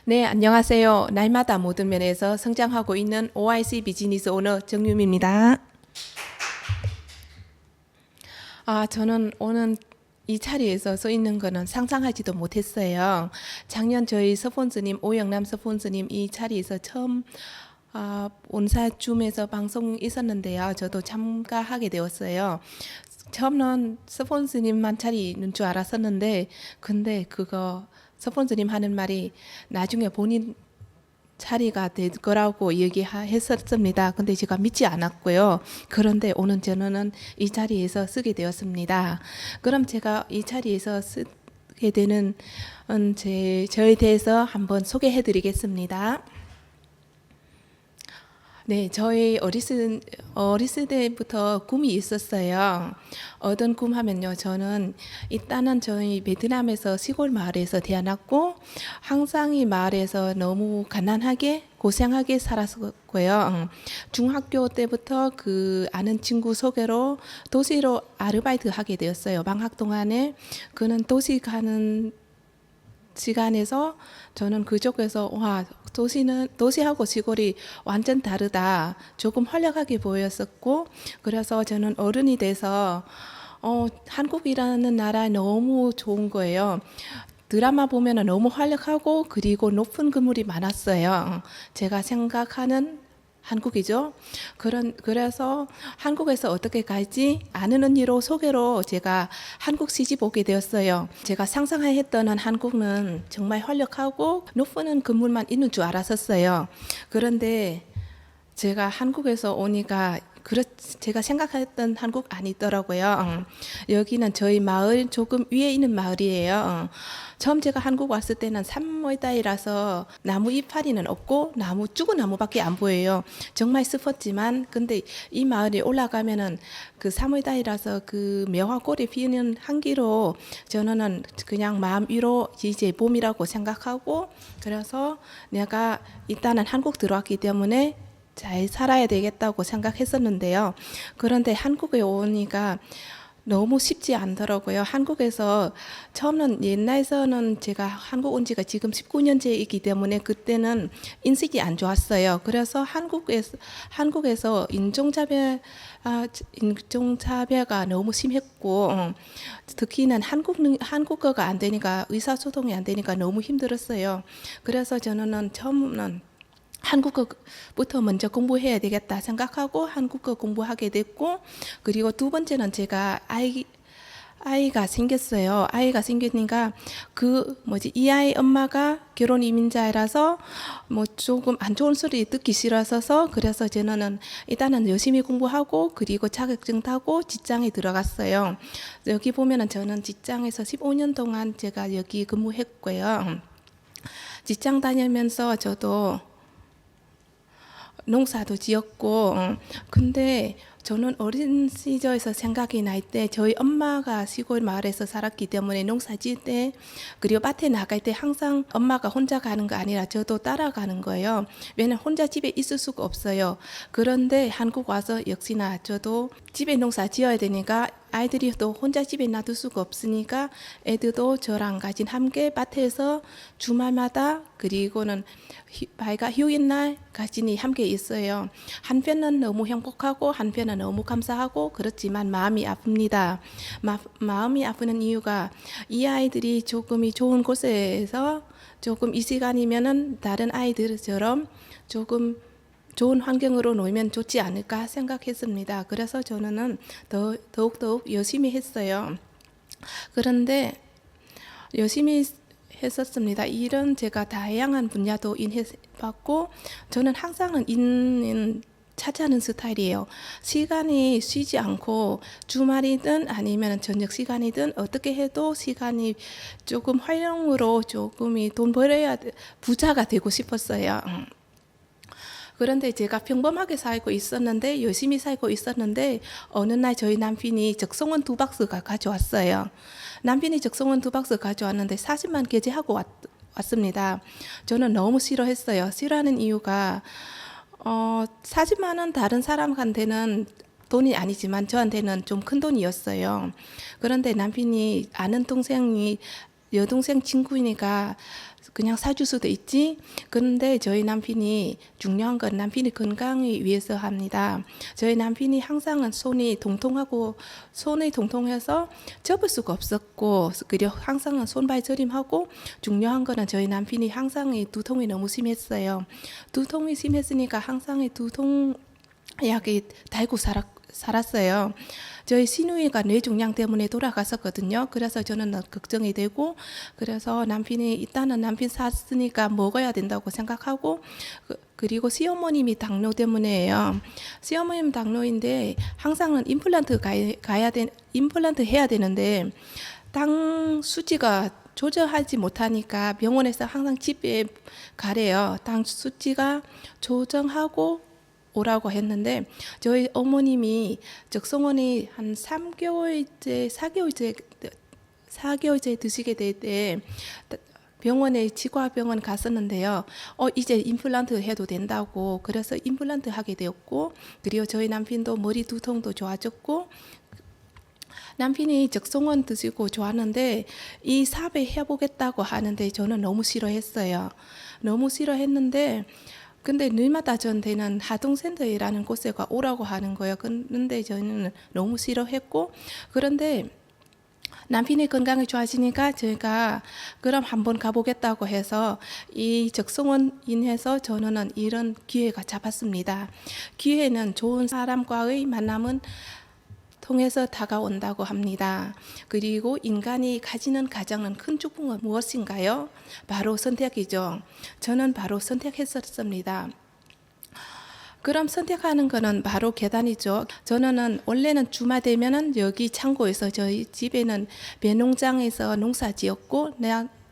네, 안녕하세요. 날마다 모든 면에서 성장하고 있는 OIC 비즈니스 오너 정유미입니다. 저는 오늘 이 자리에서 서 있는 거는 상상하지도 못했어요. 작년 저희 서폰스님, 오영남 서폰스님 이 자리에서 처음 온사줌에서 방송 있었는데요. 저도 참가하게 되었어요. 처음은 스폰서님만 자리 있는 줄 알았었는데, 근데 그거 스폰서님 하는 말이 나중에 본인 자리가 될 거라고 얘기했었습니다. 근데 제가 믿지 않았고요. 그런데 오늘 저는 이 자리에서 쓰게 되었습니다. 그럼 제가 이 자리에서 쓰게 되는 저에 대해서 한번 소개해 드리겠습니다. 네, 저희 어렸을 때부터 꿈이 있었어요. 어떤 꿈 하면요. 저는 일단은 저희 베트남에서 시골 마을에서 태어났고 항상 이 마을에서 너무 가난하게 고생하게 살았고요. 중학교 때부터 그 아는 친구 소개로 도시로 아르바이트 하게 되었어요. 방학 동안에 그는 도시 가는 시간에서 저는 그쪽에서 와 도시하고 시골이 완전 다르다. 조금 활력하게 보였었고 그래서 저는 어른이 돼서 한국이라는 나라 너무 좋은 거예요. 드라마 보면 너무 활력하고 그리고 높은 건물이 많았어요. 제가 생각하는 한국이죠. 그래서 한국에서 어떻게 갈지 아는 언니로 소개로 제가 한국 시집 오게 되었어요. 제가 상상했던 한국은 정말 활력하고 높은 건물만 있는 줄 알았었어요. 그런데 제가 한국에서 오니까 제가 생각했던 한국 아니더라고요. 여기는 저희 마을 조금 위에 있는 마을이에요. 처음 제가 한국 왔을 때는 산모이다이라서 나무 이파리는 없고 죽은 나무밖에 안 보여요. 정말 슬펐지만 근데 이 마을에 올라가면은 그 산모이다이라서 그 매화꽃이 피는 향기로 저는 그냥 마음 위로 이제 봄이라고 생각하고 그래서 내가 일단은 한국 들어왔기 때문에 잘 살아야 되겠다고 생각했었는데요. 그런데 한국에 오니까 너무 쉽지 않더라고요. 한국에서 처음은 옛날에서는 제가 한국 온 지가 지금 19년째이기 때문에 그때는 인식이 안 좋았어요. 그래서 한국에서 인종차별가 너무 심했고 특히는 한국어가 안 되니까 의사소통이 안 되니까 너무 힘들었어요. 그래서 저는 처음은 한국어부터 먼저 공부해야 되겠다 생각하고 한국어 공부하게 됐고 그리고 두 번째는 제가 아이가 생겼어요. 아이가 생기니까 이 아이 엄마가 결혼 이민자라서 뭐 조금 안 좋은 소리 듣기 싫어서 그래서 저는 일단은 열심히 공부하고 그리고 자격증 타고 직장에 들어갔어요. 여기 보면은 저는 직장에서 15년 동안 제가 여기 근무했고요. 직장 다니면서 저도 농사도 지었고 근데 저는 어린 시절에서 생각이 날 때 저희 엄마가 시골 마을에서 살았기 때문에 농사 지을 때 그리고 밭에 나갈 때 항상 엄마가 혼자 가는 거 아니라 저도 따라가는 거예요. 왜냐면 혼자 집에 있을 수가 없어요. 그런데 한국 와서 역시나 저도 집에 농사 지어야 되니까 아이들이 또 혼자 집에 놔둘 수가 없으니까 애들도 저랑 같이 함께 밭에서 주말마다 그리고는 휴일날 같이 함께 있어요. 한편은 너무 행복하고 한편은 너무 감사하고 그렇지만 마음이 아픕니다. 마음이 아프는 이유가 이 아이들이 조금이 좋은 곳에서 조금 이 시간이면은 다른 아이들처럼 조금 좋은 환경으로 놓으면 좋지 않을까 생각했습니다. 그래서 저는 더욱 열심히 했어요. 그런데 열심히 했었습니다. 이런 제가 다양한 분야도 인해봤고 저는 항상 차지하는 스타일이에요. 시간이 쉬지 않고 주말이든 아니면 저녁 시간이든 어떻게 해도 시간이 조금 활용으로 조금이 돈 벌어야 부자가 되고 싶었어요. 그런데 제가 평범하게 살고 있었는데 열심히 살고 있었는데 어느 날 저희 남편이 적송원 2박스가 가져왔어요. 남편이 적송원 2박스 가져왔는데 40만 결제하고 왔습니다. 저는 너무 싫어했어요. 싫어하는 이유가 40만 원 다른 사람한테는 돈이 아니지만 저한테는 좀 큰 돈이었어요. 그런데 남편이 아는 동생이 여동생 친구니까 그냥 사줄 수도 있지. 그런데 저희 남편이 중요한 건 남편이 건강을 위해서 합니다. 저희 남편이 항상은 손이 통통해서 접을 수가 없었고, 그리고 항상은 손발 저림하고, 중요한 거는 저희 남편이 항상 두통이 너무 심했어요. 두통이 심했으니까 항상 두통 약이 달고 살았어요. 저희 시누이가 뇌종양 때문에 돌아갔었거든요. 그래서 저는 걱정이 되고, 그래서 남편이 일단은 남편 샀으니까 먹어야 된다고 생각하고, 그리고 시어머님이 당뇨 때문에요. 시어머님 당뇨인데 항상은 임플란트 임플란트 해야 되는데 당 수치가 조절하지 못하니까 병원에서 항상 집에 가래요. 당 수치가 조정하고 오라고 했는데 저희 어머님이 적성원이 한 4개월째 드시게 될 때 병원에 치과병원 갔었는데요. 이제 임플란트 해도 된다고 그래서 임플란트 하게 되었고, 그리고 저희 남편도 머리 두통도 좋아졌고, 남편이 적성원 드시고 좋았는데 이 삽에 해보겠다고 하는데 저는 너무 싫어했어요. 너무 싫어했는데 근데 늘마다 저한테는 하동센터라는 곳에 오라고 하는 거예요. 그런데 저는 너무 싫어했고, 그런데 남편이 건강이 좋아지니까 제가 그럼 한번 가보겠다고 해서 이 적성원 인해서 저는 이런 기회가 잡았습니다. 기회는 좋은 사람과의 만남은 통해서 다가온다고 합니다. 그리고 인간이 가지는 가장 큰 축복은 무엇인가요? 바로 선택이죠. 저는 바로 선택했었습니다. 그럼 선택하는 거는 바로 계단이죠. 저는 원래는 주말 되면은 여기 창고에서 저희 집에는 배농장에서 농사 지었고,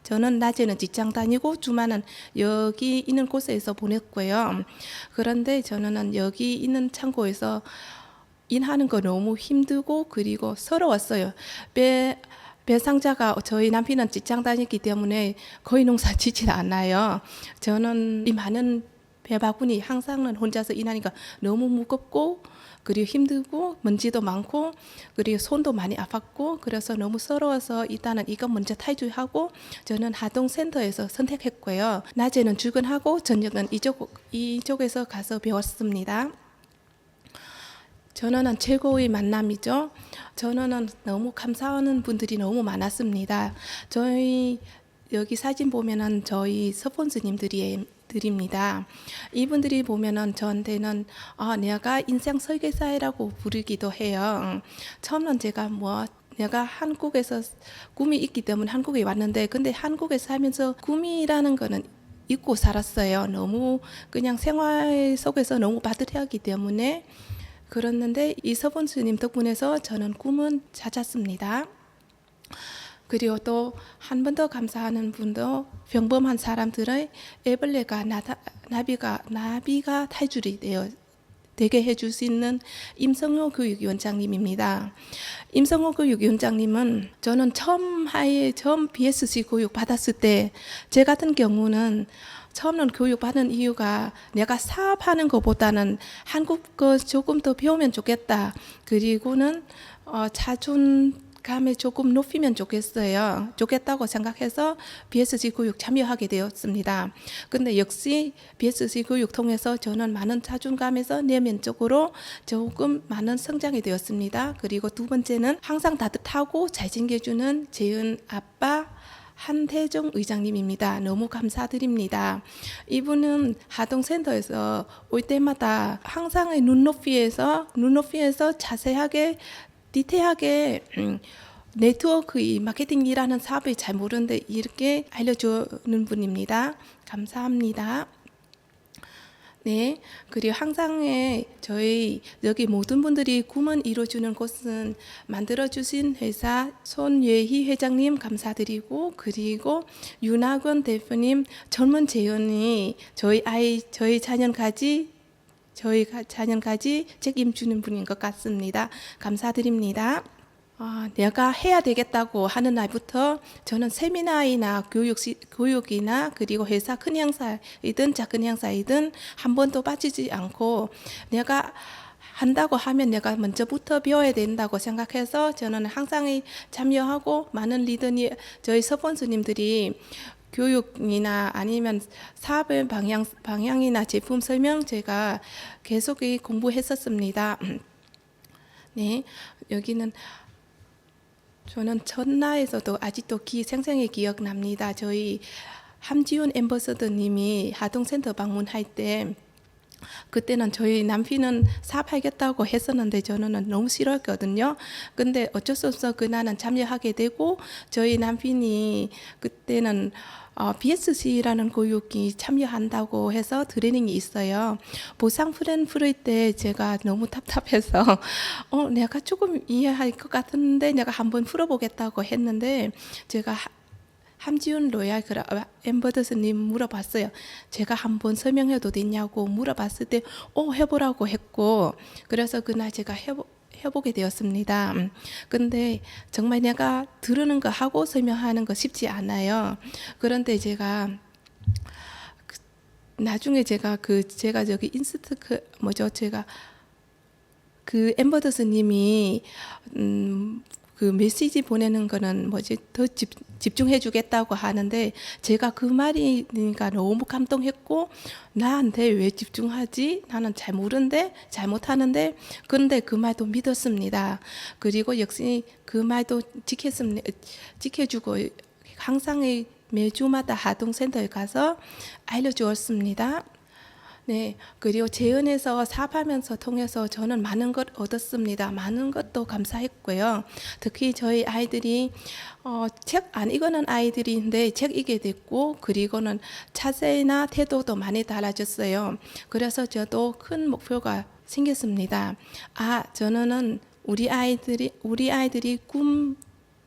저는 낮에는 직장 다니고 주말은 여기 있는 곳에서 보냈고요. 그런데 저는 여기 있는 창고에서 일하는 거 너무 힘들고 그리고 서러웠어요. 배상자가 저희 남편은 직장 다니기 때문에 거의 농사 짓지 않아요. 저는 이 많은 배바구니 항상은 혼자서 일하니까 너무 무겁고 그리고 힘들고 먼지도 많고 그리고 손도 많이 아팠고 그래서 너무 서러워서 일단은 이거 먼저 탈주하고 저는 하동센터에서 선택했고요. 낮에는 출근하고 저녁은 이쪽에서 가서 배웠습니다. 저는 최고의 만남이죠. 저는 너무 감사하는 분들이 너무 많았습니다. 저희 여기 사진 보면은 저희 스폰서님들입니다. 이분들이 보면은 저한테는 내가 인생 설계사라고 부르기도 해요. 처음은 내가 한국에서 꿈이 있기 때문에 한국에 왔는데 근데 한국에 살면서 꿈이라는 거는 잊고 살았어요. 너무 그냥 생활 속에서 너무 빠듯하기 때문에 그랬는데 이 서본스님 덕분에서 저는 꿈은 찾았습니다. 그리고 또 한 번 더 감사하는 분도 평범한 사람들의 애벌레가 나비가 탈출이 되게 해줄 수 있는 임성호 교육위원장님입니다. 임성호 교육위원장님은 저는 처음 BSC 교육 받았을 때 제 같은 경우는 처음은 교육받은 이유가 내가 사업하는 것보다는 한국어 조금 더 배우면 좋겠다. 그리고는 자존감에 조금 높이면 좋겠다고 생각해서 BSC 교육 참여하게 되었습니다. 근데 역시 BSC 교육 통해서 저는 많은 자존감에서 내면적으로 조금 많은 성장이 되었습니다. 그리고 두 번째는 항상 따뜻하고 잘 챙겨주는 재은 아빠 한태종 의장님입니다. 너무 감사드립니다. 이분은 하동센터에서 올 때마다 항상 눈높이에서 자세하게 디테일하게 네트워크 마케팅이라는 사업을 잘 모르는데 이렇게 알려주는 분입니다. 감사합니다. 네, 그리고 항상 저희 여기 모든 분들이 꿈을 이루어주는 곳은 만들어주신 회사 손예희 회장님 감사드리고, 그리고 윤학원 대표님 젊은 재연이 저희 자녀까지 책임지는 분인 것 같습니다. 감사드립니다. 내가 해야 되겠다고 하는 날부터 저는 세미나이나 교육이나 그리고 회사 큰 행사이든 작은 행사이든 한 번도 빠지지 않고 내가 한다고 하면 내가 먼저부터 배워야 된다고 생각해서 저는 항상 참여하고 많은 리더니 저희 스폰서님들이 교육이나 아니면 사업의 방향이나 제품 설명 제가 계속 공부했었습니다. 네, 여기는 저는 전라에서도 아직도 생생히 기억납니다. 저희 함지훈 앰버서더님이 하동센터 방문할 때 그때는 저희 남편은 사업하겠다고 했었는데 저는 너무 싫었거든요. 근데 어쩔 수 없어 그날은 참여하게 되고 저희 남편이 그때는 BSC라는 교육이 참여한다고 해서 트레이닝이 있어요. 보상 프렌 풀을 때 제가 너무 답답해서 내가 조금 이해할 것 같은데 내가 한번 풀어보겠다고 했는데 제가 함지훈 로얄 앰버서더님 물어봤어요. 제가 한번 설명해도 되냐고 물어봤을 때 해보라고 했고 그래서 그날 제가 해보게 되었습니다. 근데 정말 내가 들으는 거 하고 설명하는 거 쉽지 않아요. 그런데 제가 나중에 제가 저기 제가 그 앰버서더님이 그 메시지 보내는 거는 더 집중해 주겠다고 하는데 제가 그 말이니까 너무 감동했고 나한테 왜 집중하지? 나는 잘 모르는데 잘못하는데 그런데 그 말도 믿었습니다. 그리고 역시 그 말도 지켜주고 항상 매주마다 하동센터에 가서 알려주었습니다. 네, 그리고 재연에서 사업하면서 통해서 저는 많은 것 얻었습니다. 많은 것도 감사했고요. 특히 저희 아이들이 책 안 읽는 아이들인데 책 읽게 됐고 그리고는 자세나 태도도 많이 달라졌어요. 그래서 저도 큰 목표가 생겼습니다. 저는 우리 아이들이 꿈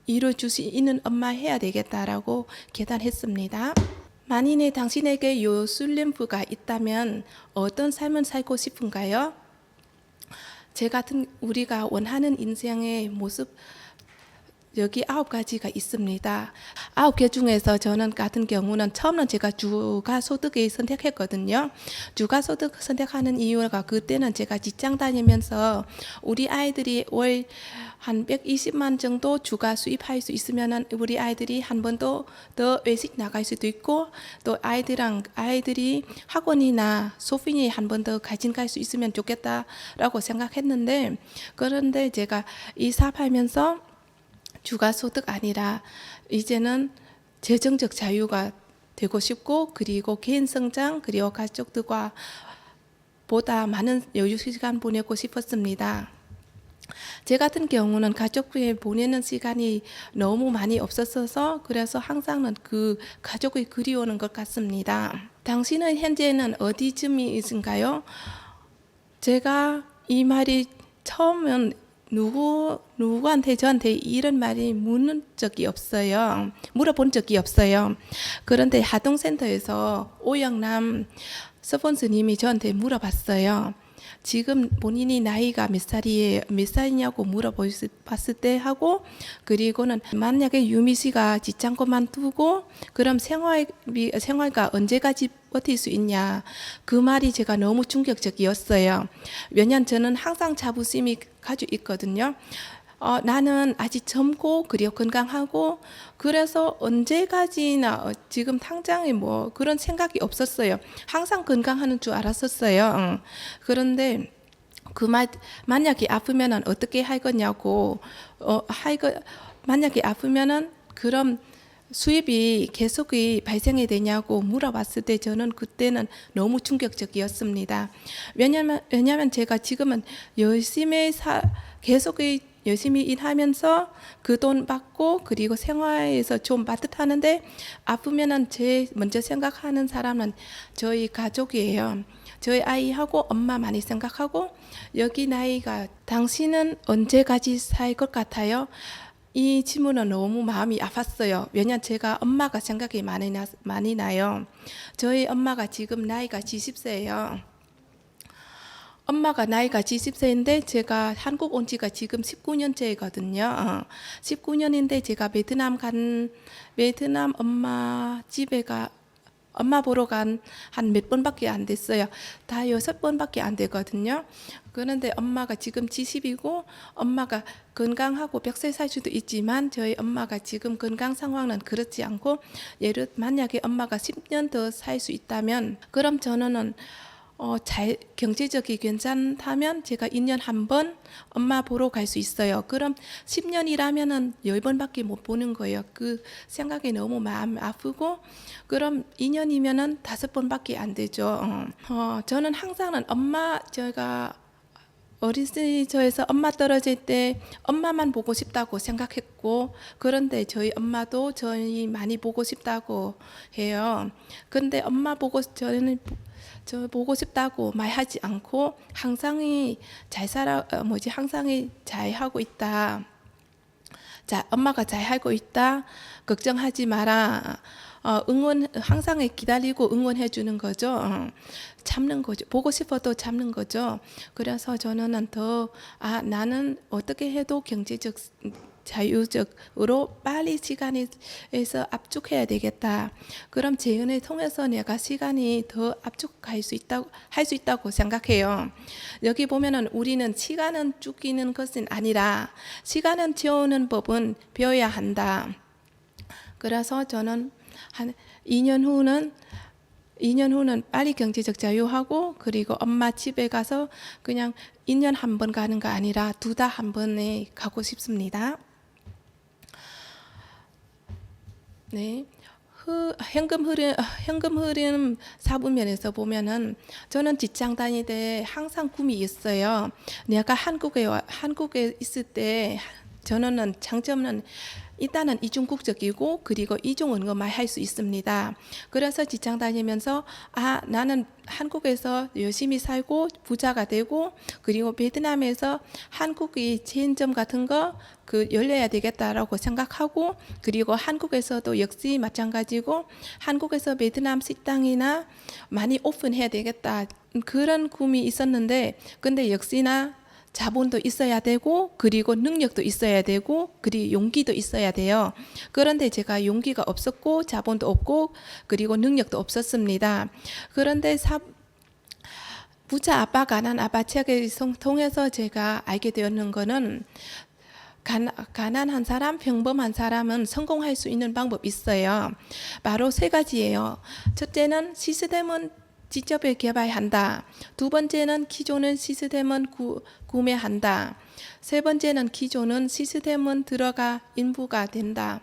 이뤄줄 수 있는 엄마 해야 되겠다라고 결단했습니다. 만인에 당신에게 요술램프가 있다면 어떤 삶을 살고 싶은가요? 우리가 원하는 인생의 모습 여기 9가지가 있습니다. 9개 중에서 저는 같은 경우는 처음은 제가 주가소득을 선택했거든요. 주가소득 선택하는 이유가 그때는 제가 직장 다니면서 우리 아이들이 월 한 120만 정도 주가 수입할 수 있으면 우리 아이들이 한 번 더 외식 나갈 수도 있고 또 아이들이 학원이나 소fin이 한 번 더 갈 수 있으면 좋겠다라고 생각했는데 그런데 제가 이 사업하면서 주가 소득 아니라 이제는 재정적 자유가 되고 싶고 그리고 개인 성장 그리고 가족들과 보다 많은 여유 시간 보내고 싶었습니다. 제 같은 경우는 가족과 보내는 시간이 너무 많이 없었어서 그래서 항상은 그 가족이 그리워하는 것 같습니다. 당신은 현재는 어디쯤이 있은가요? 제가 이 말이 처음은 누구한테 저한테 이런 말이 물어본 적이 없어요. 그런데 하동센터에서 오영남 스폰서님이 저한테 물어봤어요. 지금 본인이 나이가 몇 살이냐고 물어봤을 때 하고 그리고는 만약에 유미 씨가 직장 그만두고 그럼 생활가 언제까지 버틸 수 있냐 그 말이 제가 너무 충격적이었어요. 왜냐하면 저는 항상 자부심이 가지고 있거든요. 나는 아직 젊고 그리고 건강하고 그래서 언제까지나 지금 당장에 그런 생각이 없었어요. 항상 건강하는 줄 알았었어요. 그런데 그 말 만약에 아프면은 어떻게 할 거냐고 만약에 아프면은 그럼 수입이 계속 발생이 되냐고 물어봤을 때 저는 그때는 너무 충격적이었습니다. 왜냐면 제가 지금은 계속 열심히 일하면서 그 돈 받고 그리고 생활에서 좀 빠듯하는데 아프면은 먼저 생각하는 사람은 저희 가족이에요. 저희 아이하고 엄마 많이 생각하고 여기 나이가 당신은 언제까지 살 것 같아요? 이 질문은 너무 마음이 아팠어요. 왜냐면 제가 엄마가 생각이 많이 나요. 저희 엄마가 지금 나이가 70세예요. 엄마가 나이가 70세인데 제가 한국 온 지가 지금 19년째거든요. 19년인데 제가 베트남 엄마 집에 엄마 보러 간 한 몇 번밖에 안 됐어요. 다 6번밖에 안 되거든요. 그런데 엄마가 지금 70이고 엄마가 건강하고 100세 살 수도 있지만 저희 엄마가 지금 건강 상황은 그렇지 않고 예를 만약에 엄마가 10년 더 살 수 있다면 그럼 저는 잘 경제적이 괜찮다면 제가 2년 한 번 엄마 보러 갈 수 있어요. 그럼 10년이라면은 10번밖에 못 보는 거예요. 그 생각이 너무 마음 아프고 그럼 2년이면은 5번밖에 안 되죠. 저는 항상은 제가 어린 시절에서 엄마 떨어질 때 엄마만 보고 싶다고 생각했고 그런데 저희 엄마도 저희 많이 보고 싶다고 해요. 그런데 엄마 보고 저는 저 보고 싶다고 말하지 않고 항상이 항상이 잘 하고 있다. 자, 엄마가 잘 하고 있다. 걱정하지 마라. 항상 기다리고 응원해 주는 거죠. 참는 거죠. 보고 싶어도 참는 거죠. 그래서 저는 나는 어떻게 해도 경제적 자유적으로 빨리 시간에서 압축해야 되겠다. 그럼 재연을 통해서 내가 시간이 더 압축할 수 있다고 생각해요. 여기 보면은 우리는 시간은 쫓기는 것은 아니라 시간은 채우는 법은 배워야 한다. 그래서 저는 한 2년 후는 빨리 경제적 자유하고 그리고 엄마 집에 가서 그냥 2년 한 번 가는 거 아니라 2달 한 번에 가고 싶습니다. 네. 현금 흐름 사부면에서 보면은 저는 직장 다닐 때 항상 꿈이 있어요. 내가 한국에 있을 때 저는 장점은 일단은 이중국적이고 그리고 이중언어만 할 수 있습니다. 그래서 직장 다니면서 나는 한국에서 열심히 살고 부자가 되고 그리고 베트남에서 한국의 체인점 같은 거 열려야 되겠다라고 생각하고 그리고 한국에서도 역시 마찬가지고 한국에서 베트남 식당이나 많이 오픈해야 되겠다 그런 꿈이 있었는데 근데 역시나 자본도 있어야 되고 그리고 능력도 있어야 되고 그리고 용기도 있어야 돼요. 그런데 제가 용기가 없었고 자본도 없고 그리고 능력도 없었습니다. 그런데 부자 아빠 가난 아빠 책을 통해서 제가 알게 되었는 거는 가난한 사람, 평범한 사람은 성공할 수 있는 방법이 있어요. 바로 3가지예요. 첫째는 시스템은 직접 개발한다. 2번째는 기존은 시스템은 구매한다. 3번째는 기존은 시스템은 들어가 인부가 된다.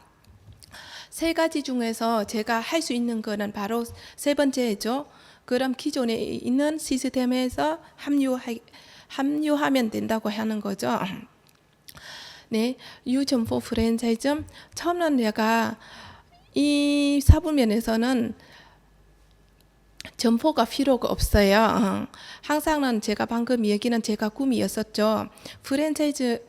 3가지 중에서 제가 할 수 있는 거는 바로 3번째죠. 그럼 기존에 있는 시스템에서 합류하면 된다고 하는 거죠. 네, 유점포 프랜차이즈 처음은 내가 이 사부면에서는 점포가 필요가 없어요. 항상은 제가 방금 얘기는 제가 꿈이었었죠. 프랜차이즈에서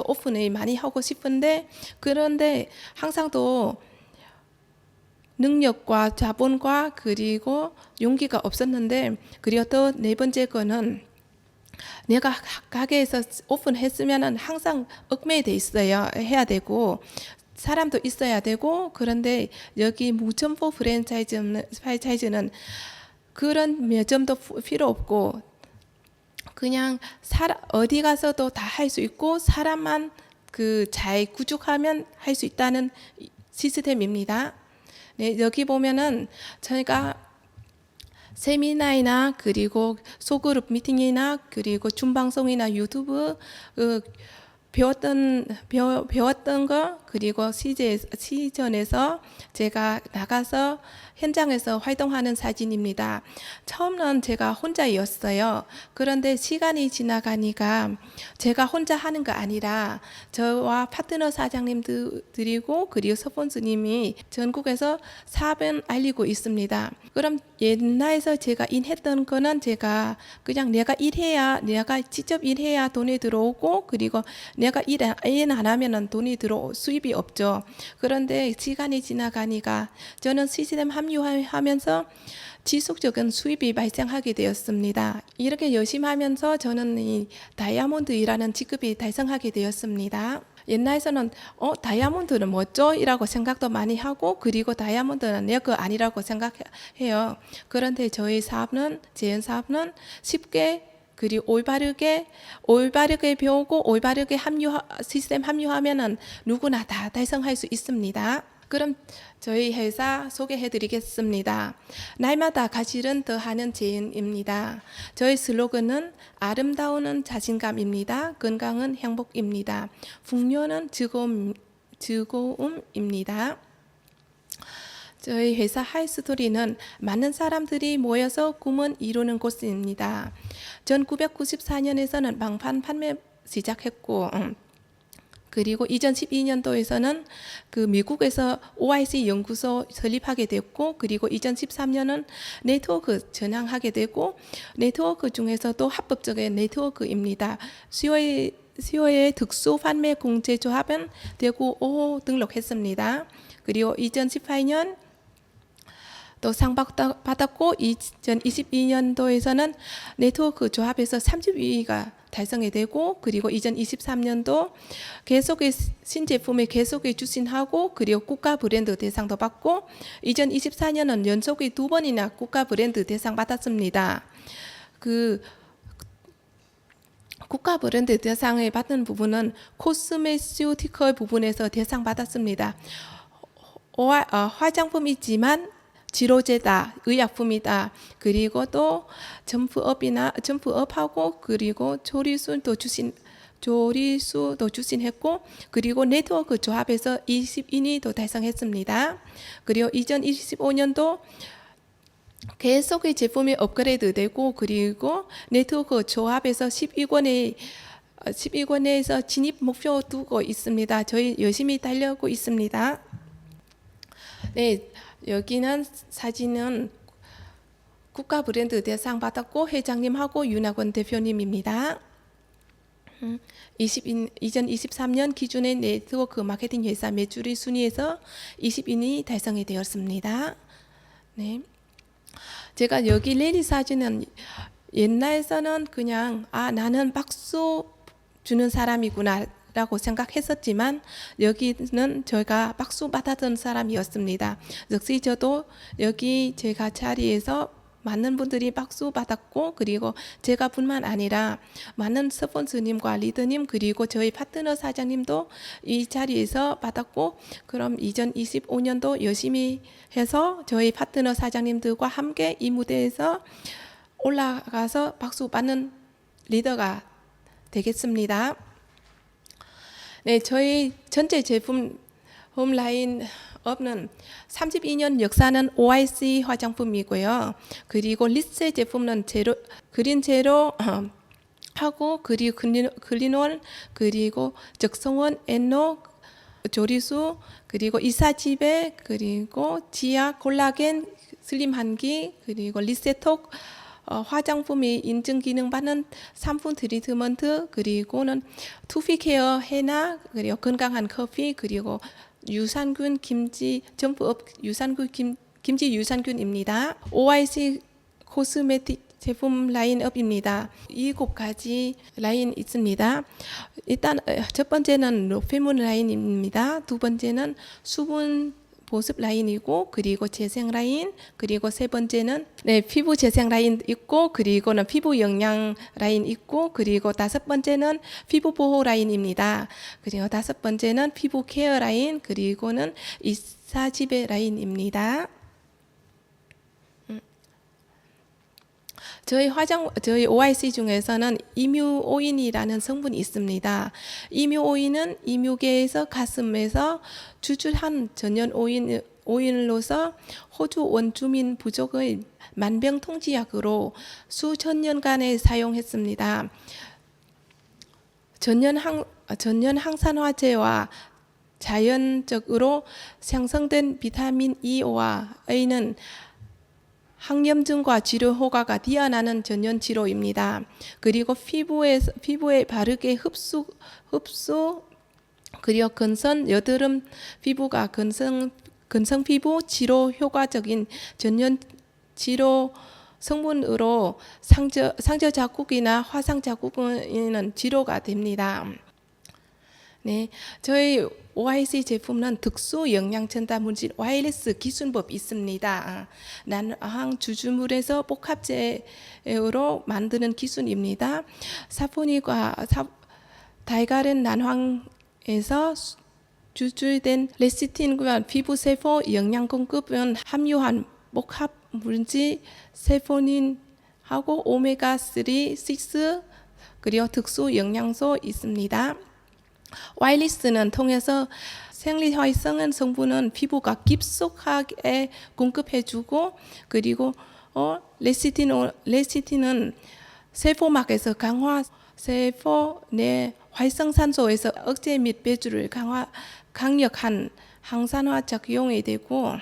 오픈을 많이 하고 싶은데 그런데 항상 또 능력과 자본과 그리고 용기가 없었는데 그리고 또 4번째 거는 내가 가게에서 오픈했으면 항상 얽매돼 있어야 해야 되고 사람도 있어야 되고 그런데 여기 무점포 프랜차이즈는 그런 매점도 필요 없고 그냥 어디 가서도 다 할 수 있고 사람만 잘 구축하면 할 수 있다는 시스템입니다. 네, 여기 보면은 저희가 세미나이나 그리고 소그룹 미팅이나 그리고 줌방송이나 유튜브 배웠던 거 그리고 시전에서 제가 나가서 현장에서 활동하는 사진입니다. 처음은 제가 혼자였어요. 그런데 시간이 지나가니까 제가 혼자 하는 거 아니라 저와 파트너 사장님들이고 그리고 스폰서님이 전국에서 사업을 알리고 있습니다. 그럼 옛날에서 제가 일했던 거는 제가 그냥 내가 직접 일해야 돈이 들어오고 그리고 내가 일 안 하면은 수입이 없죠. 그런데 시간이 지나가니까 저는 시스템 합류하면서 지속적인 수입이 발생하게 되었습니다. 이렇게 열심히 하면서 저는 이 다이아몬드라는 직급이 달성하게 되었습니다. 옛날에서는 다이아몬드는 뭐죠? 이라고 생각도 많이 하고, 그리고 다이아몬드는 내 거 아니라고 생각해요. 그런데 저희 사업은, 재현 사업은 쉽게 그리고 올바르게 배우고 올바르게 시스템 합류하면은 누구나 다 달성할 수 있습니다. 그럼 저희 회사 소개해 드리겠습니다. 날마다 가치를 더하는 재현입니다. 저희 슬로건은 아름다움은 자신감입니다. 건강은 행복입니다. 풍요는 즐거움입니다. 저희 회사 하이스토리는 많은 사람들이 모여서 꿈을 이루는 곳입니다. 1994년에서는 방판 판매 시작했고, 그리고 2012년도에서는 그 미국에서 OIC 연구소 설립하게 됐고, 그리고 2013년은 네트워크 전향하게 되고, 네트워크 중에서도 합법적인 네트워크입니다. 수요의 특수 판매 공제 조합은 대구 5호 등록했습니다. 그리고 2018년 또 상 받았고, 2022년도에서는 네트워크 조합에서 32위가 달성이 되고, 그리고 2023년도 계속의 신제품에 계속에 추진하고, 그리고 국가 브랜드 대상도 받고, 2024년은 연속에 2번이나 국가 브랜드 대상 받았습니다. 그 국가 브랜드 대상을 받은 부분은 코스메시티컬 부분에서 대상 받았습니다. 화장품이지만 치료제다, 의약품이다. 그리고 또 점프업하고, 그리고 조리수도 추진했고, 그리고 네트워크 조합에서 20인이 달성했습니다. 그리고 2025년도 계속의 제품이 업그레이드 되고, 그리고 네트워크 조합에서 10위권에서 진입 목표 두고 있습니다. 저희 열심히 달려오고 있습니다. 네, 여기는 사진은 국가 브랜드 대상 받았고, 회장님하고 윤학원 대표님입니다. 2023년 기준의 네트워크 마케팅 회사 매출의 순위에서 20인이 달성이 되었습니다. 네. 제가 여기 레디 사진은 옛날에서는 그냥 나는 박수 주는 사람이구나 라고 생각했었지만, 여기는 저희가 박수 받았던 사람이었습니다. 역시 저도 여기 제가 자리에서 많은 분들이 박수 받았고, 그리고 제가 뿐만 아니라 많은 스폰서님과 리더님, 그리고 저희 파트너 사장님도 이 자리에서 받았고, 그럼 2025년도 열심히 해서 저희 파트너 사장님들과 함께 이 무대에서 올라가서 박수 받는 리더가 되겠습니다. 네, 저희 전체 제품 홈라인업은 32년 역사는 OIC 화장품이고요. 그리고 리스 제품은 그린 제로 하고, 그리고 글리놀, 그리고 적성원, 엔노, 조리수, 그리고 이사지배, 그리고 지약, 콜라겐, 슬림 한기, 그리고 리세톡, 화장품이 인증 기능 받는 상품 트리트먼트, 그리고는 투피케어 헤나, 그리고 건강한 커피, 그리고 유산균 김치 점프업 김치 유산균입니다. OIC 코스메틱 제품 라인업입니다. 7가지 라인 있습니다. 일단 첫 번째는 노폐물 라인입니다. 두 번째는 수분 보습 라인이고, 그리고 재생 라인, 그리고 세 번째는 피부 재생 라인 있고, 그리고는 피부 영양 라인 있고, 그리고 다섯 번째는 피부 보호 라인입니다. 그리고 다섯 번째는 피부 케어 라인, 그리고는 이사지배 라인입니다. 저희 OIC 중에서는 이뮤오인이라는 성분이 있습니다. 이뮤오인은 이뮤계에서 가슴에서 추출한 전연 오인으로서 호주 원주민 부족의 만병통치약으로 수천 년간에 사용했습니다. 전연 항산화제와 자연적으로 생성된 비타민 E와 A는 항염증과 치료 효과가 뛰어나는 전연 치료입니다. 그리고 피부에 바르게 흡수 그리고 건선 여드름 피부가 건성 피부 치료 효과적인 전연 치료 성분으로 상처 자국이나 화상 자국은 치료가 됩니다. 네, 저희 OIC 제품은 특수 영양 전달 물질 와이어리스 기술법 있습니다. 난황 주주물에서 복합제로 만드는 기술입니다. 사포닌과 달걀은 난황에서 추출된 레시틴과 피부 세포 영양 공급은 함유한 복합 물질 세포닌하고 오메가3, 6 그리고 특수 영양소 있습니다. 와이리스는 통해서 생리활성은 성분은 피부가 깊숙하게 공급해주고 그리고 레시틴은 세포막에서 강화 세포 내 활성산소에서 억제 및 배출을 강력한 항산화 작용이 되고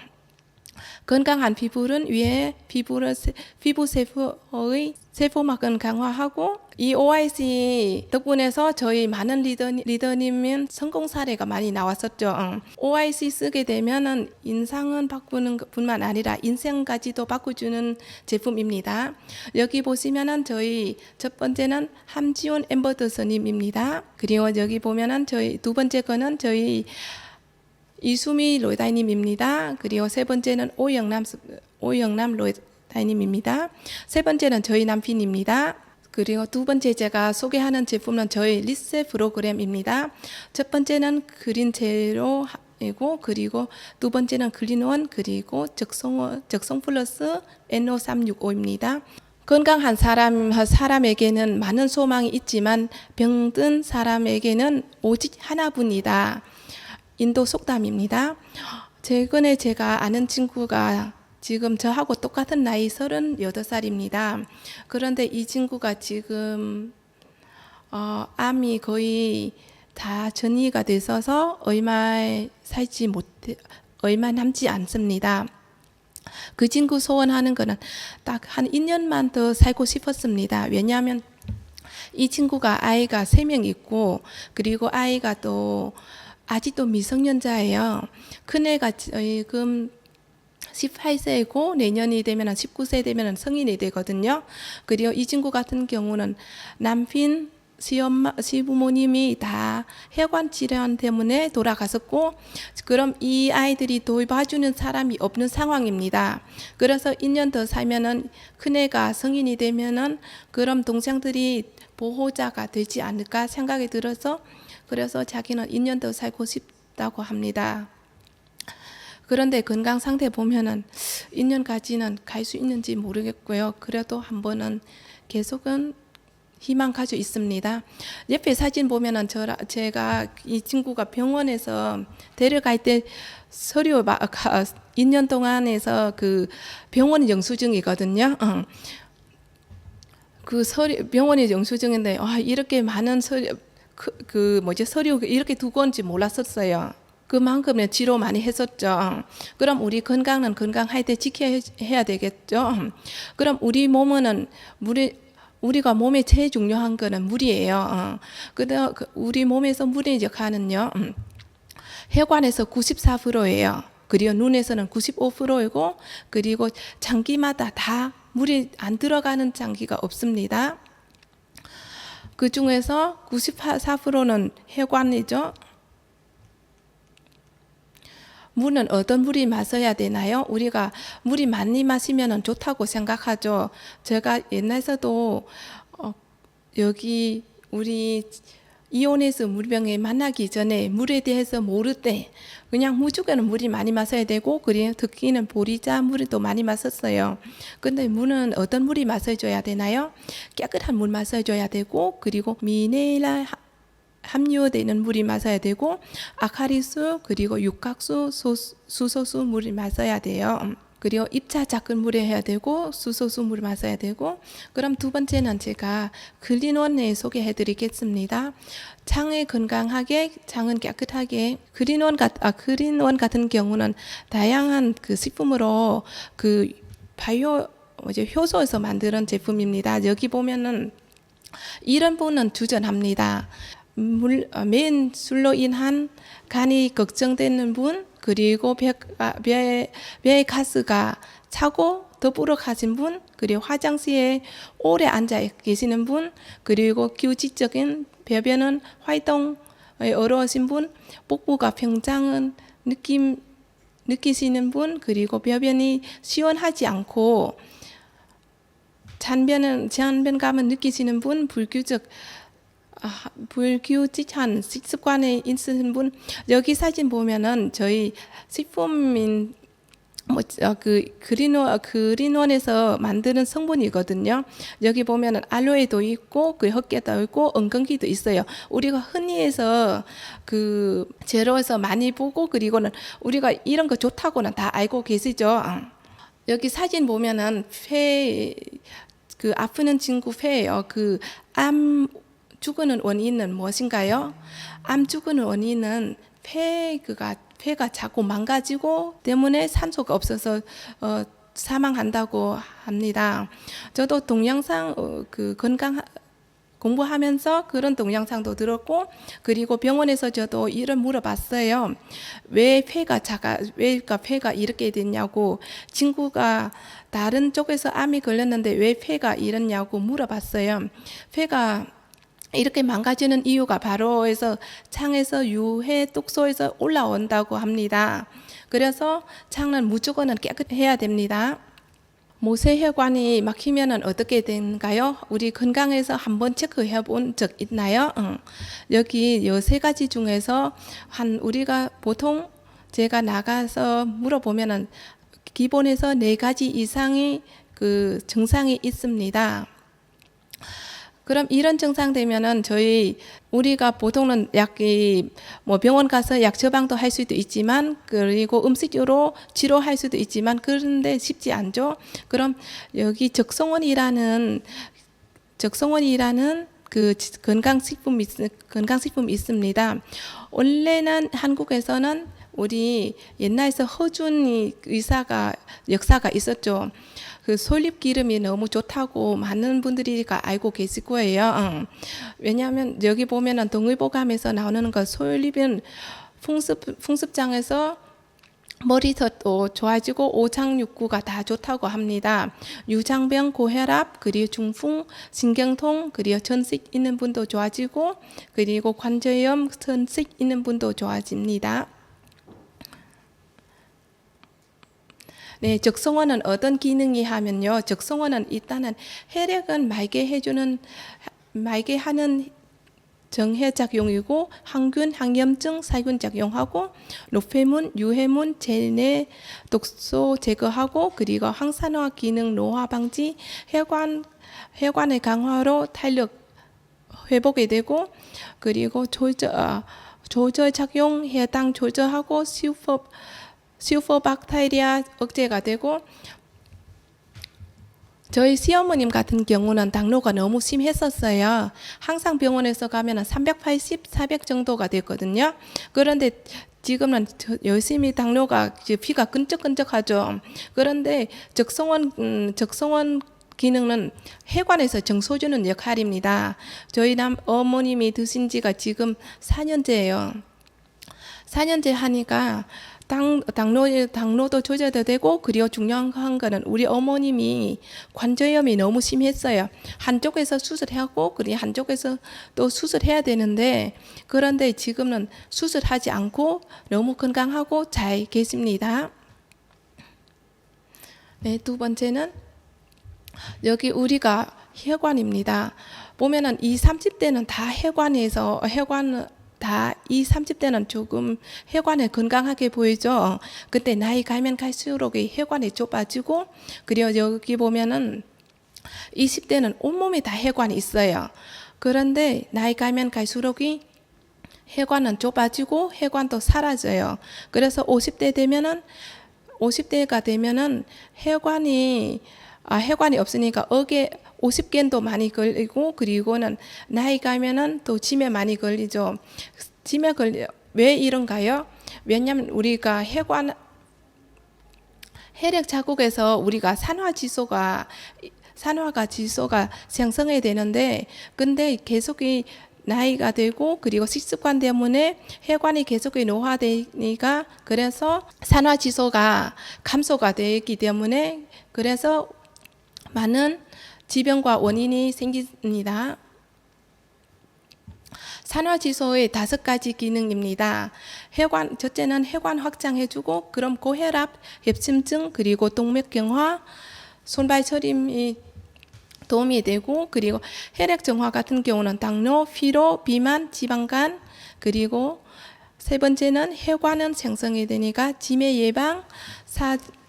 건강한 피부는 위에 피부 세포의 세포막은 강화하고 이 OIC 덕분에서 저희 많은 리더님은 성공 사례가 많이 나왔었죠. OIC 쓰게 되면은 인상은 바꾸는 뿐만 아니라 인생까지도 바꿔주는 제품입니다. 여기 보시면은 저희 첫 번째는 함지훈 엠버더서님입니다. 그리고 여기 보면은 저희 두 번째 거는 저희 이수미 로이다님입니다. 그리고 세 번째는 오영남 로이다님입니다. 세 번째는 저희 남편입니다. 그리고 두 번째 제가 소개하는 제품은 저희 리세 프로그램입니다. 첫 번째는 그린 제로이고 그리고 두 번째는 글린원 그리고 적성 플러스 NO365입니다. 건강한 사람에게는 많은 소망이 있지만 병든 사람에게는 오직 하나뿐이다. 인도 속담입니다. 최근에 제가 아는 친구가 지금 저하고 똑같은 나이 38살입니다. 그런데 이 친구가 지금 암이 거의 다 전이가 되셔서 얼마 남지 않습니다. 그 친구 소원하는 거는 딱 한 2년만 더 살고 싶었습니다. 왜냐하면 이 친구가 아이가 3명 있고 그리고 아이가 또 아직도 미성년자예요. 큰애가 지금 18세이고 내년이 되면 19세 되면 성인이 되거든요. 그리고 이 친구 같은 경우는 남편, 시부모님이 다 혈관 질환 때문에 돌아갔었고 그럼 이 아이들이 돌봐주는 사람이 없는 상황입니다. 그래서 2년 더 살면은 큰애가 성인이 되면은 그럼 동생들이 보호자가 되지 않을까 생각이 들어서 그래서 자기는 2년 더 살고 싶다고 합니다. 그런데 건강 상태 보면은 2년까지는 갈 수 있는지 모르겠고요. 그래도 한 번은 계속은 희망 가지고 있습니다. 옆에 사진 보면은 제가 이 친구가 병원에서 데려갈 때 서류 2년 동안에서 그 병원 영수증이거든요. 그 병원의 영수증인데 이렇게 많은 서류 이렇게 두꺼운지 몰랐었어요. 그만큼의 치료 많이 했었죠. 그럼 우리 건강은 건강할 때 지켜야 되겠죠. 그럼 우리 몸은 우리가 몸에 제일 중요한 거는 물이에요. 우리 몸에서 물의 역할은요. 혈관에서 94%예요. 그리고 눈에서는 95%이고 그리고 장기마다 다 물이 안 들어가는 장기가 없습니다. 그 중에서 94%는 혈관이죠. 물은 어떤 물이 마셔야 되나요? 우리가 물이 많이 마시면 좋다고 생각하죠. 제가 옛날에도 여기 우리 이온에서 물병에 만나기 전에 물에 대해서 모를 때 그냥 무조건 물이 많이 마셔야 되고 그리고 특히는 보리자 물을 또 많이 마셨어요. 근데 물은 어떤 물이 마셔줘야 되나요? 깨끗한 물 마셔줘야 되고 그리고 미네랄 함유되는 물이 마셔야 되고 아카리수 그리고 육각수 수소수 물이 마셔야 돼요. 그리고 입자 작은 물에 해야 되고 수소수 물 마셔야 되고 그럼 두 번째는 제가 글린원을 소개해 드리겠습니다. 장을 건강하게 장은 깨끗하게 글린원 같은 경우는 다양한 그 식품으로 그 효소에서 만드는 제품입니다. 여기 보면은 이런 분은 주전합니다. 맨 술로 인한 간이 걱정되는 분 그리고 뼈에 가스가 차고 더불어 가신 분 그리고 화장실에 오래 앉아 계시는 분 그리고 규칙적인 배변은 활동 어려우신 분, 복부가 평장은 느끼시는 분, 그리고 배변이 시원하지 않고 잔변감을 느끼시는 분, 불규칙한 식습관에 있으신 분, 여기 사진 보면은 저희 식품인 그린원에서 만드는 성분이거든요. 여기 보면은 알로에도 있고 그 헛개도 있고 엉겅퀴도 있어요. 우리가 흔히 해서 그 재료에서 많이 보고, 그리고는 우리가 이런 거 좋다고는 다 알고 계시죠. 여기 사진 보면은 그 아프는 친구 폐예요. 그 암 죽는 원인은 무엇인가요? 암 죽는 원인은 폐가 자꾸 망가지고 때문에 산소가 없어서 사망한다고 합니다. 저도 동영상 그 건강 공부하면서 그런 동영상도 들었고, 그리고 병원에서 저도 이런 물어봤어요. 왜 폐가 이렇게 됐냐고. 친구가 다른 쪽에서 암이 걸렸는데 왜 폐가 이렇냐고 물어봤어요. 폐가 이렇게 망가지는 이유가 바로 창에서 유해 독소에서 올라온다고 합니다. 그래서 창은 무조건 깨끗해야 됩니다. 모세혈관이 막히면 어떻게 되는가요? 우리 건강에서 한번 체크해 본 적 있나요? 여기 이 세 가지 중에서 우리가 보통 제가 나가서 물어보면은 기본에서 4가지 이상의 그 증상이 있습니다. 그럼 이런 증상 되면은 우리가 보통은 병원 가서 약 처방도 할 수도 있지만, 그리고 음식으로 치료할 수도 있지만, 그런데 쉽지 않죠. 그럼 여기 적성원이라는 그 건강식품이 있습니다. 원래는 한국에서는 우리 옛날에서 허준 역사가 있었죠. 그 솔잎 기름이 너무 좋다고 많은 분들이 알고 계실 거예요. 왜냐하면 여기 보면은 동의보감에서 나오는 거, 솔잎은 풍습장에서 머리도 좋아지고 오장육부가 다 좋다고 합니다. 유장병, 고혈압, 그리고 중풍, 신경통, 그리고 전식 있는 분도 좋아지고, 그리고 관절염, 전식 있는 분도 좋아집니다. 네, 적성원은 어떤 기능이 하면요. 적성원은 일단은 혈액은 맑게 하는 정해작용이고, 항균, 항염증, 살균 작용하고, 노폐물, 유해물, 체내 독소 제거하고, 그리고 항산화 기능, 노화 방지, 혈관의 강화로 탄력 회복이 되고, 그리고 조절 작용, 해당 조절하고, 슈퍼박테리아 억제가 되고, 저희 시어머님 같은 경우는 당뇨가 너무 심했었어요. 항상 병원에서 가면 380, 400 정도가 됐거든요. 그런데 지금은 열심히 당뇨가 피가 끈적끈적하죠. 그런데 적성원 기능은 혈관에서 정소주는 역할입니다. 저희 어머님이 드신 지가 지금 4년째예요. 4년째 하니까 당뇨도 조절도 되고, 그리고 중요한 거는 우리 어머님이 관절염이 너무 심했어요. 한쪽에서 수술하고, 그리고 한쪽에서 또 수술해야 되는데, 그런데 지금은 수술하지 않고 너무 건강하고 잘 계십니다. 네, 두 번째는 여기 우리가 혈관입니다. 보면은 20, 30대는 다 다 20, 30대는 조금 혈관이 건강하게 보이죠. 그때 나이 가면 갈수록 혈관이 좁아지고, 그리고 여기 보면은 20대는 온몸에 다 혈관이 있어요. 그런데 나이 가면 갈수록 혈관은 좁아지고 혈관도 사라져요. 그래서 50대가 되면은 혈관이 없으니까 50견도 많이 걸리고, 그리고는 나이 가면은 또 치매 많이 걸리죠. 왜 이런가요? 왜냐하면 우리가 혈액 자국에서 우리가 산화가 지수가 생성해야 되는데, 근데 계속 나이가 되고, 그리고 식습관 때문에 혈관이 계속 노화되니까, 그래서 산화 지수가 감소가 되기 때문에, 그래서 많은 질병과 원인이 생깁니다. 산화지소의 5가지 기능입니다. 첫째는 혈관 확장해주고, 그럼 고혈압, 협심증, 그리고 동맥경화, 손발 저림이 도움이 되고, 그리고 혈액 정화 같은 경우는 당뇨, 피로, 비만, 지방간, 그리고 세 번째는 혈관은 생성이 되니까 치매 예방,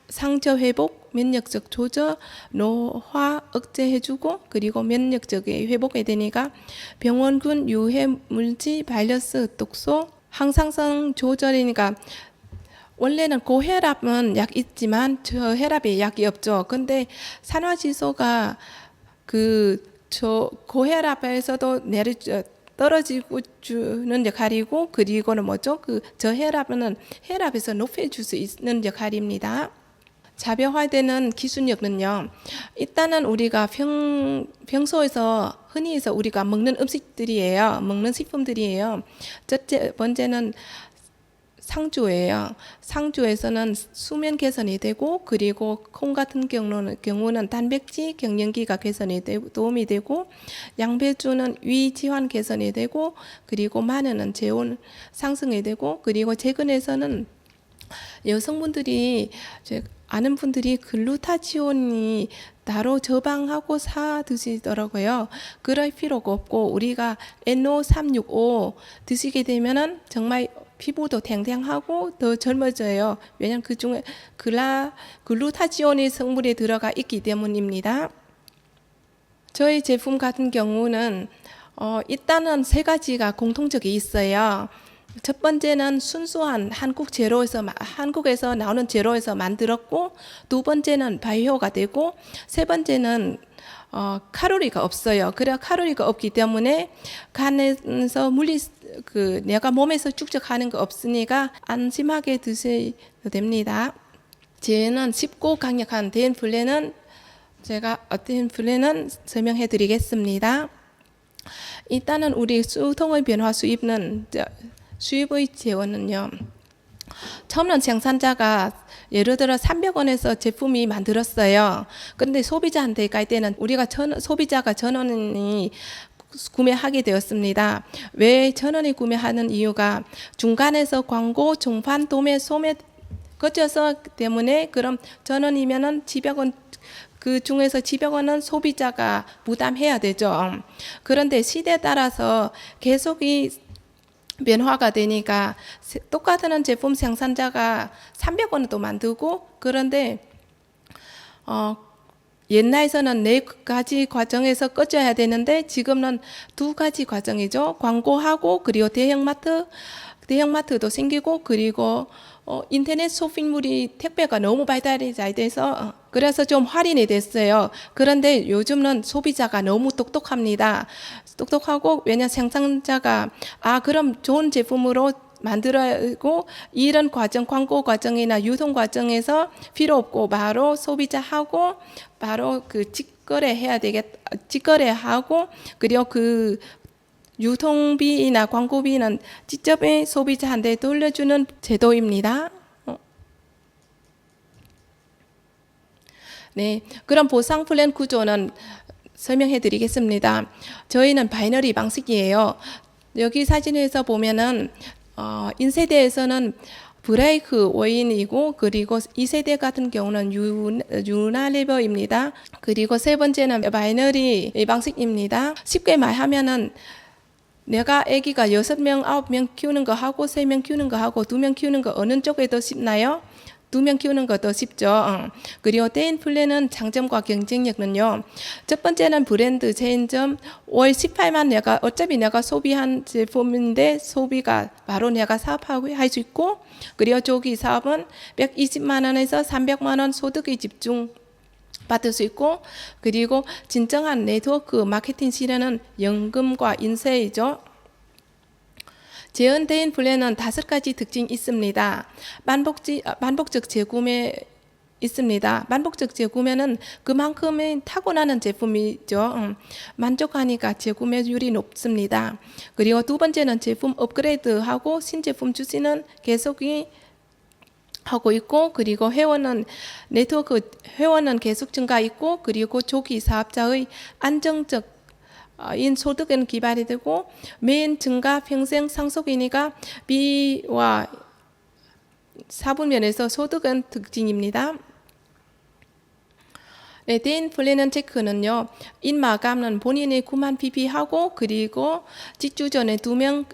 상처 회복, 면역적 조절, 노화 억제해주고, 그리고 면역적인 회복이 되니까 병원균, 유해 물질, 바이러스, 독소, 항상성 조절이니까 원래는 고혈압은 약 있지만 저혈압에 약이 없죠. 근데 산화지소가 고혈압에서도 떨어지고 주는 역할이고, 그리고는 뭐죠? 저혈압은 혈압에서 높여줄 수 있는 역할입니다. 자bew화되는 기술력은요, 일단은 우리가 평소에서 흔히 우리가 먹는 음식들이에요. 먹는 식품들이에요. 첫째 번째는 상주예요. 상주에서는 수면 개선이 되고, 그리고 콩 같은 경우는 단백질 경련기가 개선이 되고 도움이 되고, 양배추는 위 지환 개선이 되고, 그리고 마늘은 체온 상승이 되고, 그리고 최근에서는 여성분들이 아는 분들이 글루타치온이 따로 처방하고 사 드시더라고요. 그럴 필요가 없고, 우리가 NO365 드시게 되면은 정말 피부도 탱탱하고 더 젊어져요. 왜냐하면 그 중에 글루타치온의 성분이 들어가 있기 때문입니다. 저희 제품 같은 경우는 일단은 3가지가 공통적이 있어요. 첫 번째는 순수한 한국에서 나오는 재료에서 만들었고, 두 번째는 바이오가 되고, 세 번째는 칼로리가 없어요. 그래 칼로리가 없기 때문에 간에서 내가 몸에서 축적하는 거 없으니까 안심하게 드셔도 됩니다. 저는 쉽고 강력한 데인플레는 제가 어떤 플랜은 설명해 드리겠습니다. 일단은 우리 수통의 변화 수입의 재원은요, 처음은 생산자가 예를 들어 300원에서 제품이 만들었어요. 그런데 소비자한테 갈 때는 소비자가 1,000원이 구매하게 되었습니다. 왜 1,000원이 구매하는 이유가 중간에서 광고, 중판, 도매, 소매 거쳐서 때문에, 그럼 1,000원이면은 700원, 그 중에서 700원은 소비자가 부담해야 되죠. 그런데 시대에 따라서 계속 변화가 되니까 똑같은 제품 생산자가 300원도 만들고, 그런데 옛날에서는 4가지 과정에서 꺼져야 되는데 지금은 2가지 과정이죠. 광고하고, 그리고 대형마트도 생기고, 그리고 인터넷 쇼핑몰이 택배가 너무 발달이 잘 돼서 그래서 좀 할인이 됐어요. 그런데 요즘은 소비자가 너무 똑똑하고, 왜냐 생산자가 그럼 좋은 제품으로 만들고, 이런 광고 과정이나 유통 과정에서 필요 없고 바로 소비자하고 바로 직거래하고, 그리고 유통비나 광고비는 직접 소비자한테 돌려주는 제도입니다. 네, 그럼 보상 플랜 구조는 설명해 드리겠습니다. 저희는 바이너리 방식이에요. 여기 사진에서 보면은 1세대에서는 브레이크 원인이고, 그리고 2세대 같은 경우는 유나레버입니다. 그리고 세 번째는 바이너리 방식입니다. 쉽게 말하면은 내가 아기가 6명, 9명 키우는 거 하고 3명 키우는 거 하고 2명 키우는 거 어느 쪽에 더 쉽나요? 2명 키우는 거 더 쉽죠. 그리고 데인플레는 장점과 경쟁력은요, 첫 번째는 브랜드 체인점, 월 18만 어차피 내가 소비한 제품인데 소비가 바로 내가 사업하고 할 수 있고, 그리고 조기 사업은 120만 원에서 300만 원 소득이 집중 받을 수 있고, 그리고 진정한 네트워크 마케팅 시련은 연금과 인쇄이죠. 재현대인 플랜은 5가지 특징이 있습니다. 반복적 재구매 있습니다. 반복적 재구매는 그만큼의 타고나는 제품이죠. 만족하니까 재구매율이 높습니다. 그리고 두 번째는 제품 업그레이드하고 신제품 출시는 계속이 하고 있고, 그리고 회원은 계속 증가 있고, 그리고 조기 사업자의 안정적 인 소득은 기반이 되고 매인 증가 평생 상속이니까 B와 4분면에서 소득은 특징입니다. 네, 대인 플랜은 체크는요. 인 마감은 본인이 9만 PB하고 그리고 직주 전에 두 명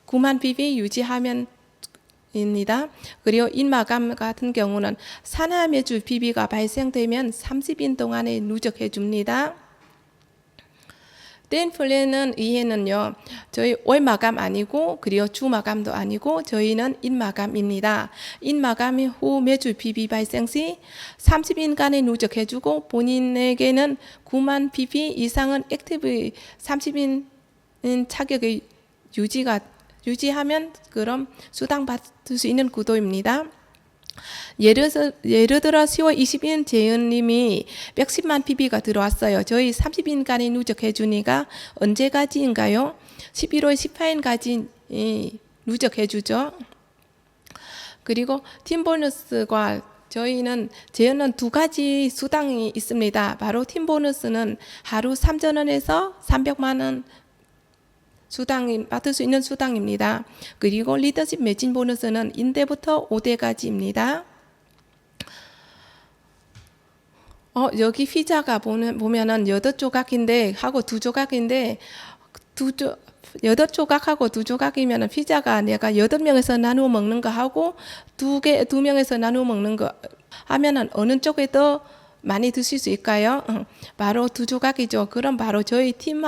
9만 PB 유지하면 입니다. 그리고 인 마감 같은 경우는 산화매주 PB가 발생되면 30인 동안에 누적해 줍니다. 대인 플랜은 이해는요. 저희 월 마감 아니고 그리고 주 마감도 아니고 저희는 인 마감입니다. 인 마감 후 매주 PB 발생 시 30인간에 누적해주고 본인에게는 9만 PB 이상은 액티브 30인 차격을 유지하면 그럼 수당 받을 수 있는 구도입니다. 예를 들어 10월 20일 재은님이 110만 PB가 들어왔어요. 저희 30인간이 누적해 주니까 언제까지인가요? 11월 18일까지 누적해 주죠. 그리고 팀 보너스과 저희는 재은은 두 가지 수당이 있습니다. 바로 팀 보너스는 하루 3,000원에서 300만 원 수당이 받을 수 있는 수당입니다. 그리고 리더십 매진 보너스는 인대부터 5대까지입니다. 여기 휘자가 보면은 8조각인데 하고 2조각인데 8조각하고 2조각이면은 휘자가 내가 8명에서 나누어 먹는 거 하고 2명에서 나누어 먹는 거 하면은 어느 쪽에 더 많이 드실 수 있을까요? 바로 2조각이죠. 그럼 바로 저희 팀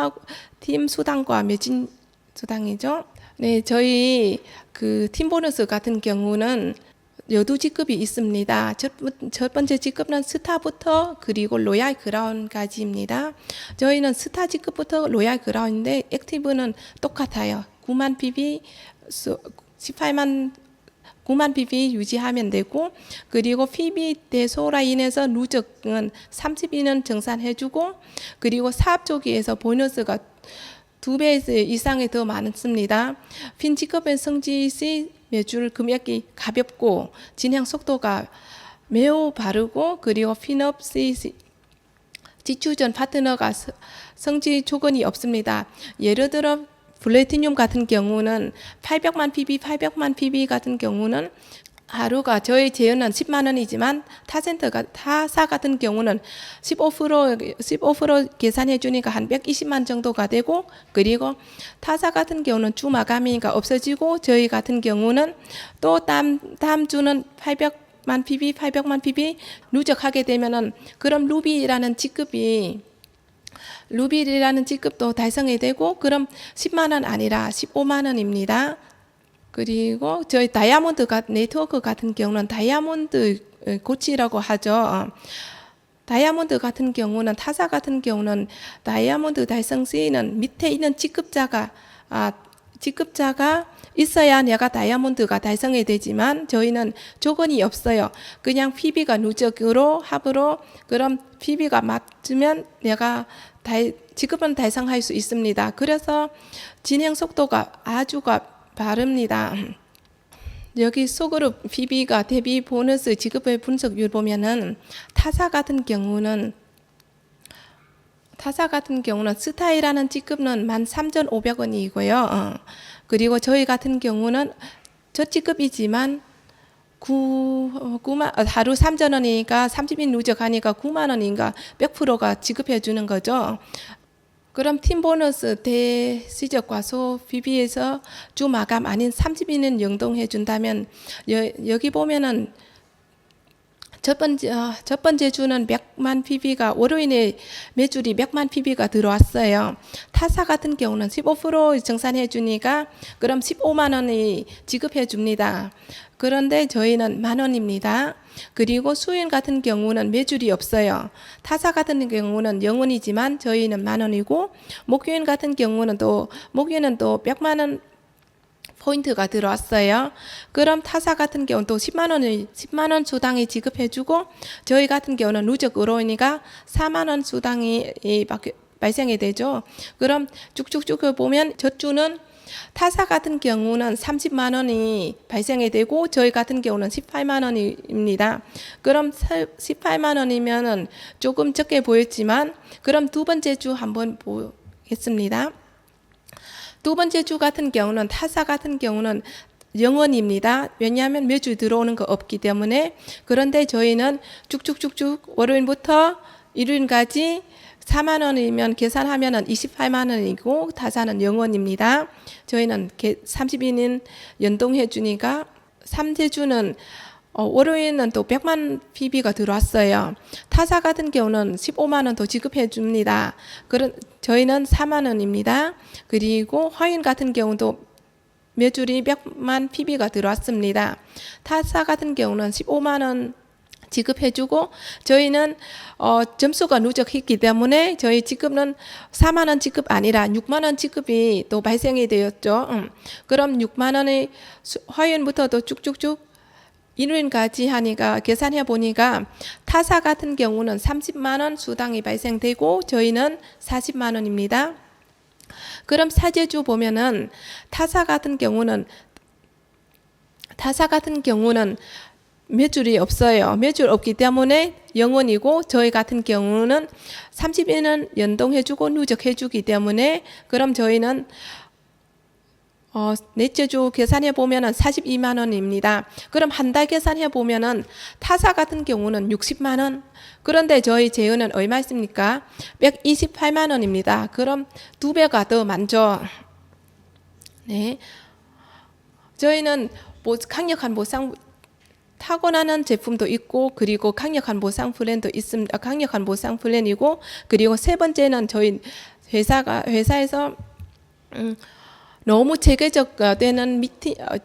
수당과 매진 수당이죠. 네, 저희 그 팀 보너스 같은 경우는 여두 직급이 있습니다. 첫 번째 직급은 스타부터 그리고 로얄 그라운까지입니다. 저희는 스타 직급부터 로얄 그라운인데 액티브는 똑같아요. 9만 PB, 9만 PB 유지하면 되고 그리고 PB 대소로 인해서 누적은 30일은 정산해주고 그리고 사업 조기에서 보너스가 2배 이상이 더 많습니다. 핀 직업의 성지 시 매출 금액이 가볍고 진행 속도가 매우 빠르고 그리고 핀업 시 지출 전 파트너가 성지 조건이 없습니다. 예를 들어 플래티늄 같은 경우는 800만 PB 같은 경우는 하루가 저희 재현은 10만 원이지만 타사 같은 경우는 15% 계산해 주니까 한 120만 정도가 되고 그리고 타사 같은 경우는 주 마감이니까 없어지고 저희 같은 경우는 또 다음 주는 800만 PB 누적하게 되면은 그럼 루비라는 직급도 달성이 되고 그럼 10만 원 아니라 15만 원입니다. 그리고 저희 다이아몬드 네트워크 같은 경우는 다이아몬드 고치라고 하죠. 다이아몬드 같은 경우는 타사 같은 경우는 다이아몬드 달성 시에는 밑에 있는 직급자가 있어야 내가 다이아몬드가 달성이 되지만 저희는 조건이 없어요. 그냥 PB가 누적으로 합으로 그럼 PB가 맞으면 내가 직급은 달성할 수 있습니다. 그래서 진행 속도가 아주가 빠릅니다. 여기 소그룹 PB가 대비 보너스 지급의 분석률 보면은 타사 같은 경우는 스타일이라는 직급은 13,500원이고요. 그리고 저희 같은 경우는 저직급이지만 하루 3,000원이니까 30인 누적하니까 9만 원인가 100%가 지급해 주는 거죠. 그럼 팀 보너스 대시적 과소 PB에서 주 마감 아닌 30인은 연동해 준다면 여기 보면은 첫 번째 주는 100만 PB가 월요일에 매출이 100만 PB가 들어왔어요. 타사 같은 경우는 15% 정산해 주니까 그럼 15만 원이 지급해 줍니다. 그런데 저희는 10,000원입니다. 그리고 수인 같은 경우는 매출이 없어요. 타사 같은 경우는 0원이지만 저희는 10,000원이고 목요일 같은 경우는 목요일은 또 100만 원 포인트가 들어왔어요. 그럼 타사 같은 경우는 또 10만 원 수당이 지급해주고 저희 같은 경우는 누적으로니까 4만 원 수당이 발생이 되죠. 그럼 쭉쭉쭉 보면 첫 주는 타사 같은 경우는 30만 원이 발생이 되고 저희 같은 경우는 18만 원입니다. 그럼 18만 원이면은 조금 적게 보였지만 그럼 두 번째 주 한번 보겠습니다. 두 번째 주 같은 경우는 타사 같은 경우는 0원입니다. 왜냐하면 매주 들어오는 거 없기 때문에. 그런데 저희는 쭉쭉쭉쭉 월요일부터 일요일까지 4만 원이면 계산하면 28만 원이고 타사는 0원입니다. 저희는 32년 연동해 주니까 3대 주는 월요일은 또 100만 PB가 들어왔어요. 타사 같은 경우는 15만 원 더 지급해 줍니다. 저희는 4만 원입니다. 그리고 화요일 같은 경우도 매주리 100만 PB가 들어왔습니다. 타사 같은 경우는 15만 원 지급해주고 저희는 점수가 누적했기 때문에 저희 지급은 4만 원 지급 아니라 6만 원 지급이 또 발생이 되었죠. 그럼 6만 원이 화요일부터도 쭉쭉쭉 일요일까지 하니까 계산해 보니까 타사 같은 경우는 30만 원 수당이 발생되고 저희는 40만 원입니다. 그럼 사제주 보면은 타사 같은 경우는 매출이 없어요. 매출 없기 때문에 0원이고 저희 같은 경우는 30일은 연동해주고 누적해주기 때문에 그럼 저희는 넷째 주 계산해 보면은 42만 원입니다. 그럼 한 달 계산해 보면은 타사 같은 경우는 60만 원. 그런데 저희 재원은 얼마 있습니까? 128만 원입니다. 그럼 두 배가 더 많죠. 네. 저희는 강력한 보상 타고나는 제품도 있고 그리고 강력한 보상 플랜도 있습니다. 강력한 보상 플랜이고 그리고 세 번째는 저희 회사에서 너무 체계적되는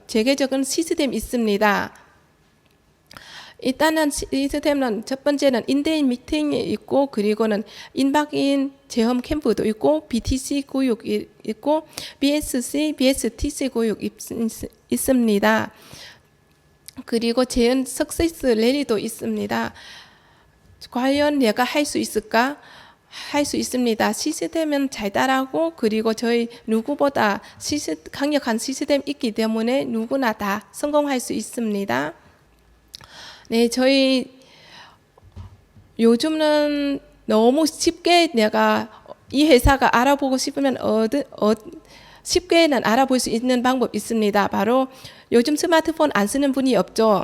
체계적인 시스템이 있습니다. 일단은 시스템은 첫 번째는 인대인 미팅이 있고 그리고는 인박인 체험 캠프도 있고 BTC 교육이 있고 BSC, BSTC 교육 있습니다. 그리고 재연 석세스 랠리도 있습니다. 과연 내가 할 수 있을까? 할 수 있습니다. 시스템은 잘 따라하고 그리고 저희 누구보다 강력한 시스템이 있기 때문에 누구나 다 성공할 수 있습니다. 네, 저희 요즘은 너무 쉽게 내가 이 회사가 알아보고 싶으면 쉽게는 알아볼 수 있는 방법이 있습니다. 바로 요즘 스마트폰 안 쓰는 분이 없죠.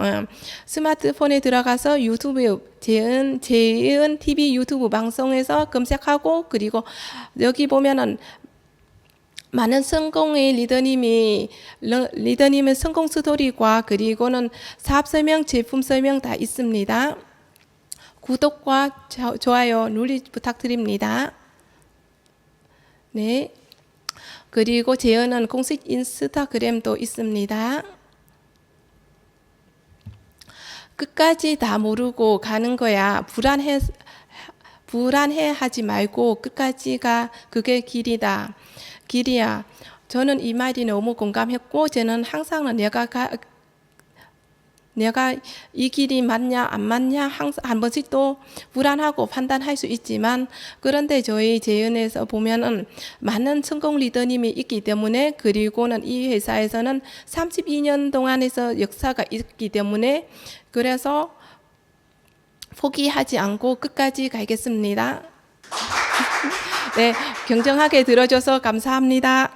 스마트폰에 들어가서 유튜브 재은 TV 유튜브 방송에서 검색하고 그리고 여기 보면은 많은 성공의 리더님의 성공 스토리과 그리고는 사업 설명, 제품 설명 다 있습니다. 구독과 좋아요 눌리 부탁드립니다. 네. 그리고 재현은 공식 인스타그램도 있습니다. 끝까지 다 모르고 가는 거야. 불안해 하지 말고 끝까지가 그게 길이야. 저는 이 말이 너무 공감했고 저는 항상 내가 이 길이 맞냐 안 맞냐 항상 한 번씩 또 불안하고 판단할 수 있지만 그런데 저희 재연에서 보면은 많은 성공 리더님이 있기 때문에 그리고는 이 회사에서는 32년 동안에서 역사가 있기 때문에 그래서 포기하지 않고 끝까지 가겠습니다. 네, 경청하게 들어줘서 감사합니다.